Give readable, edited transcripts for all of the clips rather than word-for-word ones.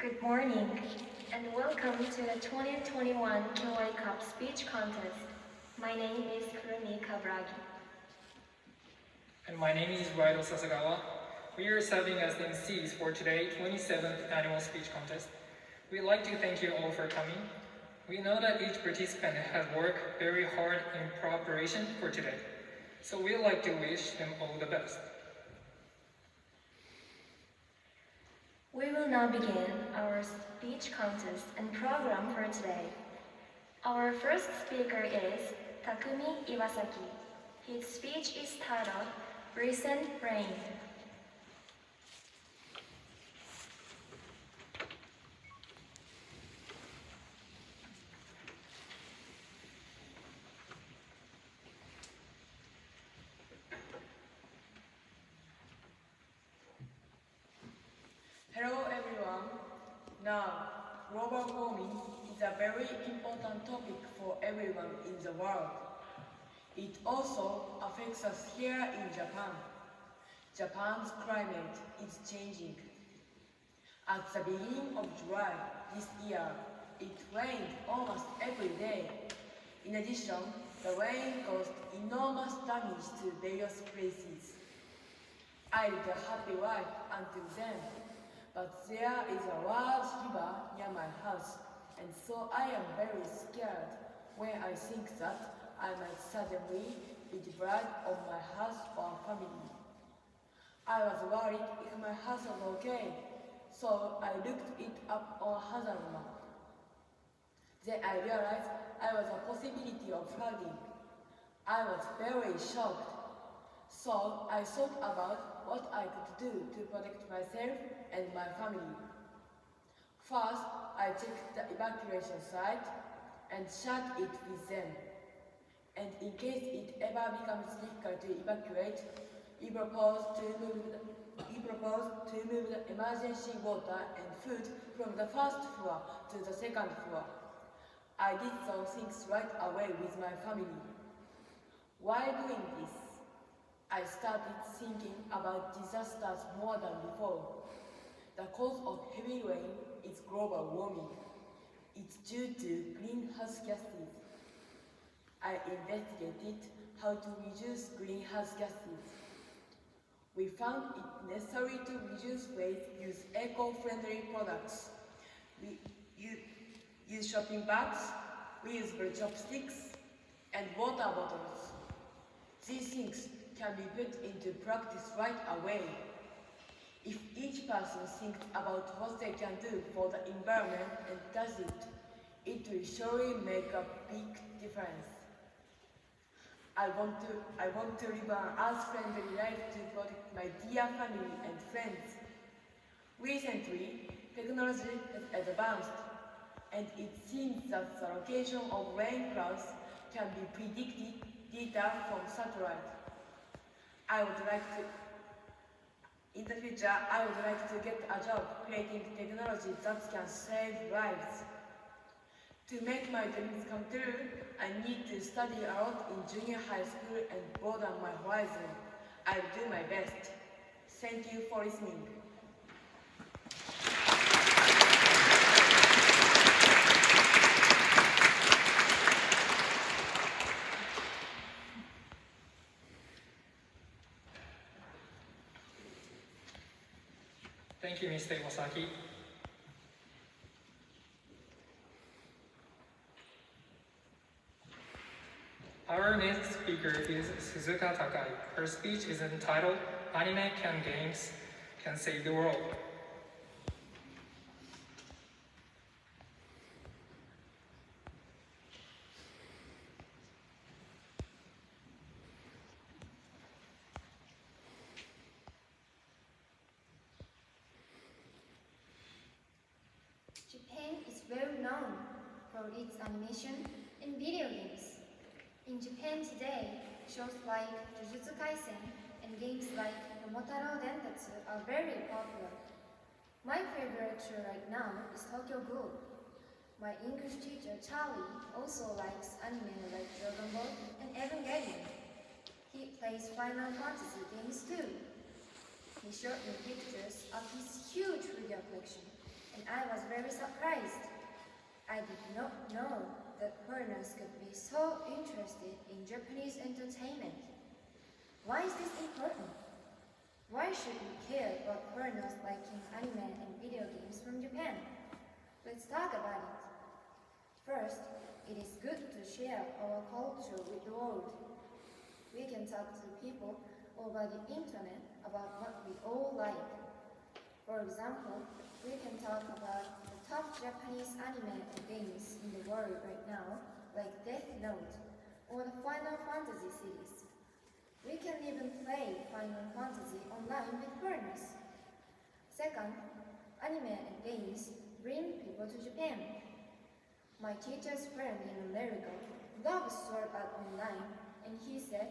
Good morning, and welcome to the 2021 TOYET Cup Speech Contest. My name is Kurumi Kabragi. And my name is Raido Sasagawa. We are serving as the MCs for today's 27th Annual Speech Contest. We'd like to thank you all for coming. We know that each participant has worked very hard in preparation for today, so we'd like to wish them all the best. We will now begin our speech contest and program for today. Our first speaker is Takumi Iwasaki. His speech is titled Recent Rain. Hello everyone. Now, global warming is a very important topic for everyone in the world. It also affects us here in Japan. Japan's climate is changing. At the beginning of July this year, it rained almost every day. In addition, the rain caused enormous damage to various places. I lived a happy life until then. But there is a large river near my house, and so I am very scared when I think that I might suddenly be deprived of my house or family. I was worried if my house was okay, so I looked it up on hazard map. Then I realized I was a possibility of flooding. I was very shocked, so I thought about what I could do to protect myself and my family. First, I checked the evacuation site and shared it with them. And in case it ever becomes difficult to evacuate, we proposed to move the emergency water and food from the first floor to the second floor. I did those things right away with my family. While doing this, I started thinking about disasters more than before. The cause of heavy rain is global warming. It's due to greenhouse gases. I investigated how to reduce greenhouse gases. We found it necessary to reduce waste, use eco-friendly products. We use shopping bags, reusable chopsticks, and water bottles. These things can be put into practice right away. If each person thinks about what they can do for the environment and does it, it will surely make a big difference. I want to live an earth-friendly life to protect my dear family and friends. Recently, technology has advanced, and it seems that the location of rain clouds can be predicted data from satellite. In the future, I would like to get a job creating technology that can save lives. To make my dreams come true, I need to study a lot in junior high school and broaden my horizon. I'll do my best. Thank you for listening. Thank you, Mr. Iwasaki. Our next speaker is Suzuka Takai. Her speech is entitled Anime Games Can Save the World. Japan is well known for its animation and video games. In Japan today, shows like Jujutsu Kaisen and games like Momotaro Dentatsu are very popular. My favorite show right now is Tokyo Ghoul. My English teacher Charlie also likes anime like Dragon Ball and Evangelion. He plays Final Fantasy games too. He showed me pictures of his huge figure collection. and I was very surprised. I did not know that foreigners could be so interested in Japanese entertainment. Why is this important? Why should we care about foreigners liking anime and video games from Japan? Let's talk about it. First, it is good to share our culture with the world. We can talk to people over the internet about what we all like. For example, we can talk about the top Japanese anime and games in the world right now, like Death Note or the Final Fantasy series. We can even play Final Fantasy online with foreigners. Second, anime and games bring people to Japan. My teacher's friend in America loves Sword Art Online, and he said,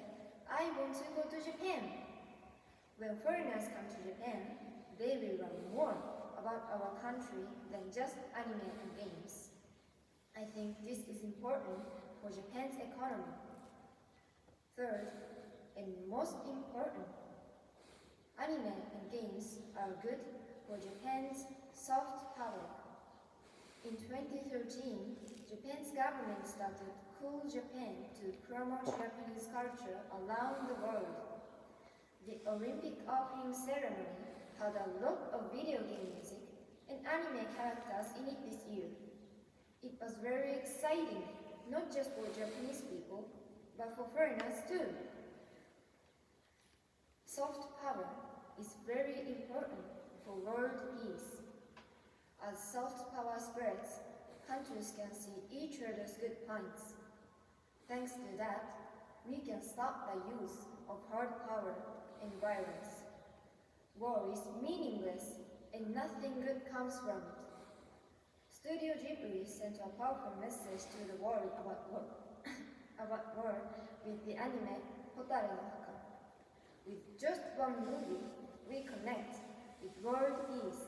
I want to go to Japan. When foreigners come to Japan, they will learn more about our country than just anime and games. I think this is important for Japan's economy. Third, and most important, anime and games are good for Japan's soft power. In 2013, Japan's government started Cool Japan to promote Japanese culture around the world. The Olympic opening ceremony had a lot of video game music and anime characters in it this year. It was very exciting, not just for Japanese people, but for foreigners too. Soft power is very important for world peace. As soft power spreads, countries can see each other's good points. Thanks to that, we can stop the use of hard power and violence. War is meaningless and nothing good comes from it. Studio Ghibli sent a powerful message to the world about war, about war with the anime Hotaru no Haka. With just one movie, we connect with world peace.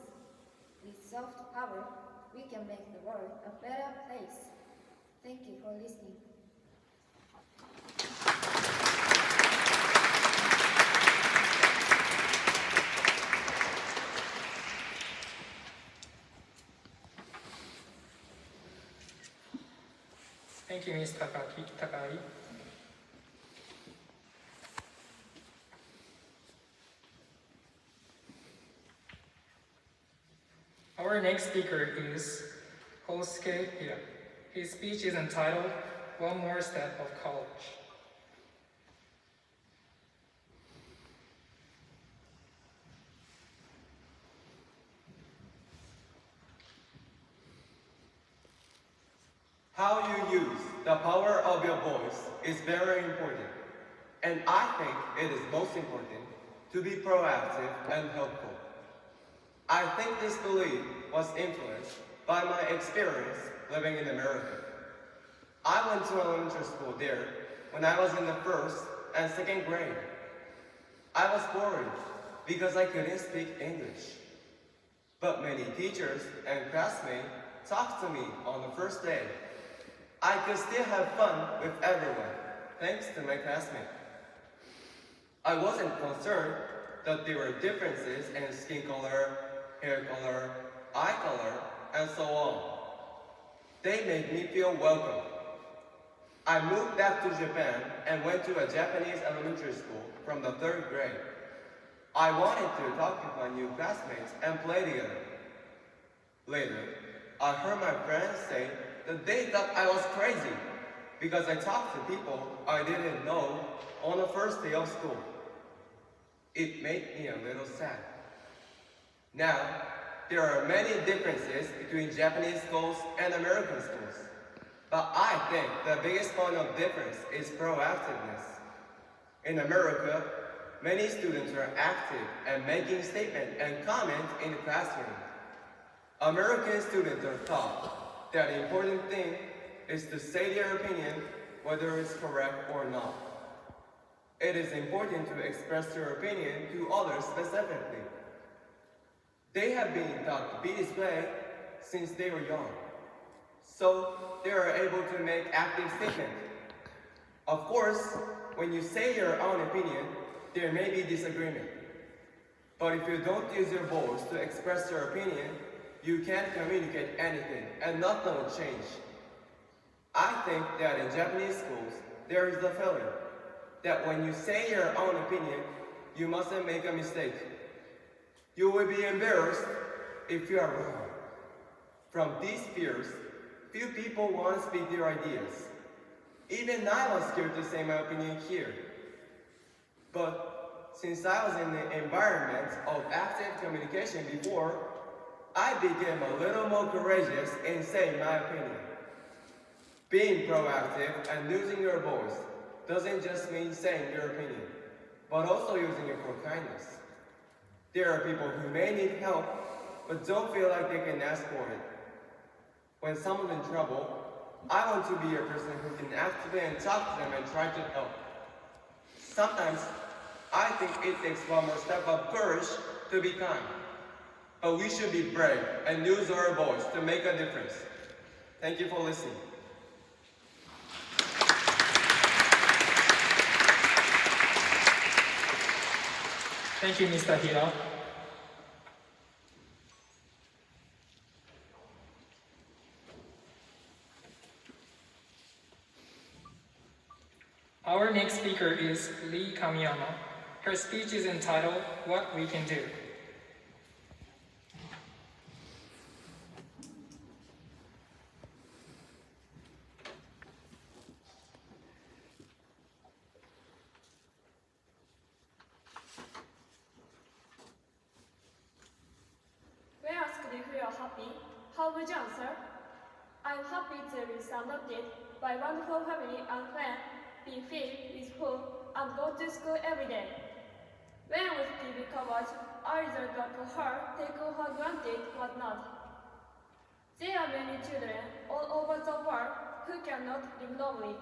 With soft power, we can make the world a better place. Thank you for listening. Thank you, Ms. Takai. Our next speaker is Kosuke Hira. His speech is entitled One More Step of College. How you use the power of your voice is very important, and I think it is most important to be proactive and helpful. I think this belief was influenced by my experience living in America. I went to elementary school there when I was in the first and second grade. I was worried because I couldn't speak English. But many teachers and classmates talked to me on the first day. I could still have fun with everyone, thanks to my classmates. I wasn't concerned that there were differences in skin color, hair color, eye color, and so on. They made me feel welcome. I moved back to Japan and went to a Japanese elementary school from the third grade. I wanted to talk with my new classmates and play together. Later, I heard my friends say that they thought I was crazy because I talked to people I didn't know on the first day of school. It made me a little sad. Now, there are many differences between Japanese schools and American schools. But I think the biggest point of difference is proactiveness. In America, many students are active and making statements and comments in the classroom. American students are taught that the important thing is to say their opinion whether it's correct or not. It is important to express your opinion to others specifically. They have been taught to be this way since they were young. So they are able to make active statements. Of course, when you say your own opinion, there may be disagreement. But if you don't use your voice to express your opinion, you can't communicate anything and nothing will change. I think that in Japanese schools, there is the feeling that when you say your own opinion, you mustn't make a mistake. You will be embarrassed if you are wrong. From these fears, few people want to speak their ideas. Even I was scared to say my opinion here. But since I was in the environment of active communication before, I became a little more courageous in saying my opinion. Being proactive and using your voice doesn't just mean saying your opinion, but also using it for kindness. There are people who may need help, but don't feel like they can ask for it. When someone's in trouble, I want to be a person who can ask to them and talk to them and try to help. Sometimes, I think it takes one more step of courage to be kind. But we should be brave and use our voice to make a difference. Thank you for listening. Thank you, Mr. Hira. Our next speaker is Lee Kamiyama. Her speech is entitled, What We Can Do. When asked if you are happy, how would you answer? I'm happy to be surrounded by wonderful family and friends, be filled with food, and go to school every day. When with TV coverage, I resolved that for her, take for granted was not. There are many children all over the world who cannot live normally.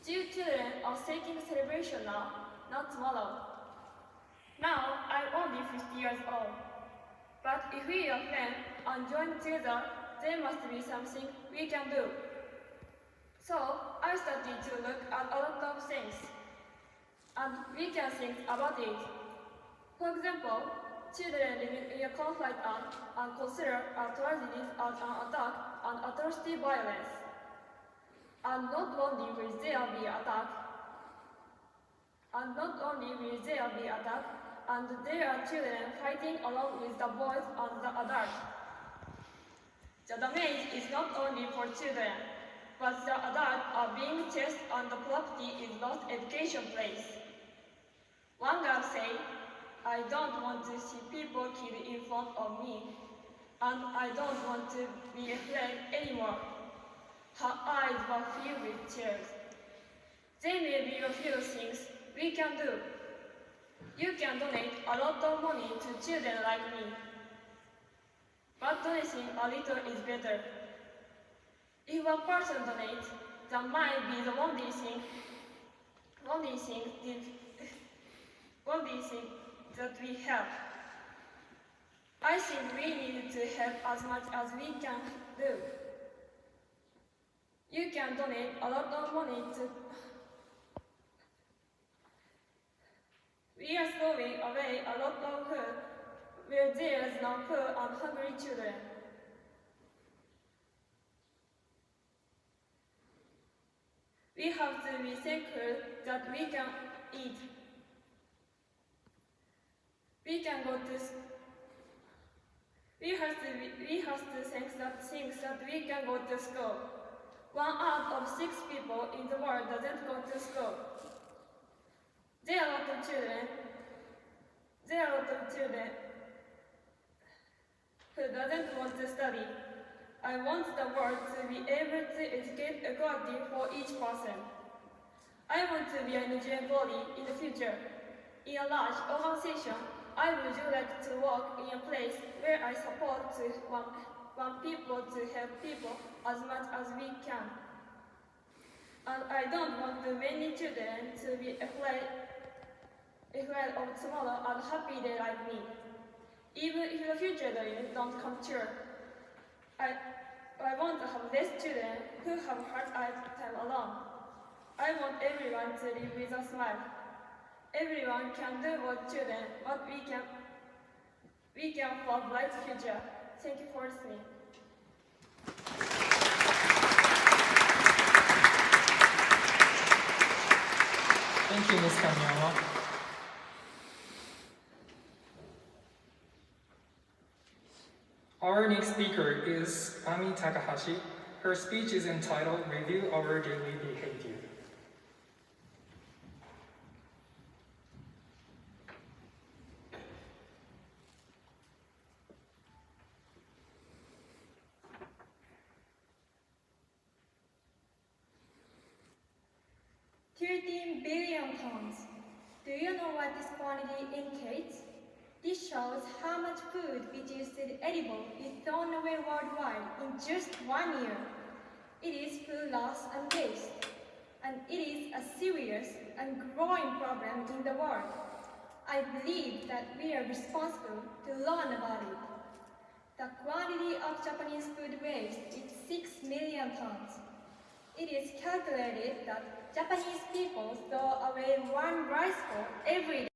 Few children are seeking celebration now, not tomorrow. Now, I'm only 50 years old. But if we are friends and join together, there must be something we can do. So, I started to look at a lot of things, and we can think about it. For example, children living in a conflict and consider a tragedy as an attack and atrocity violence. And not only will there be attack, and there are children fighting along with the boys and the adults. The damage is not only for children, but the adults are being chased and the property is lost education place. One girl said, I don't want to see people killed in front of me, and I don't want to be afraid anymore. Her eyes were filled with tears. There may be a few things we can do. You can donate a lot of money to children like me. But donating a little is better. If a person donates, that might be the only thing that we have. I think we need to help as much as we can do. You can donate a lot of money to. We are throwing away a lot of food where there is no poor and hungry children. We have to be thankful that we can eat. We can go to. We have to thank that we can go to school. 1 out of 6 people in the world doesn't go to school. There are a lot of children who doesn't want to study. I want the world to be able to educate equality for each person. I want to be an NGO body in the future. In a large organization, I would like to work in a place where I support want people to help people as much as we can. And I don't want too many children to be afraid of tomorrow and happy day like me. Even if the future dreams don't come true, I want to have less children who have hard time alone. I want everyone to live with a smile. Everyone can do what children, but we can for a bright future. Thank you for listening. Thank you, Ms. Kamiyama. Our next speaker is Ami Takahashi. Her speech is entitled Review Our Daily Behavior. $13 billion tons. Do you know what this quantity indicates? This shows how much food which is still edible is thrown away worldwide in just 1 year. It is food loss and waste, and it is a serious and growing problem in the world. I believe that we are responsible to learn about it. The quantity of Japanese food waste is 6 million tons. It is calculated that Japanese people throw away one rice bowl every day.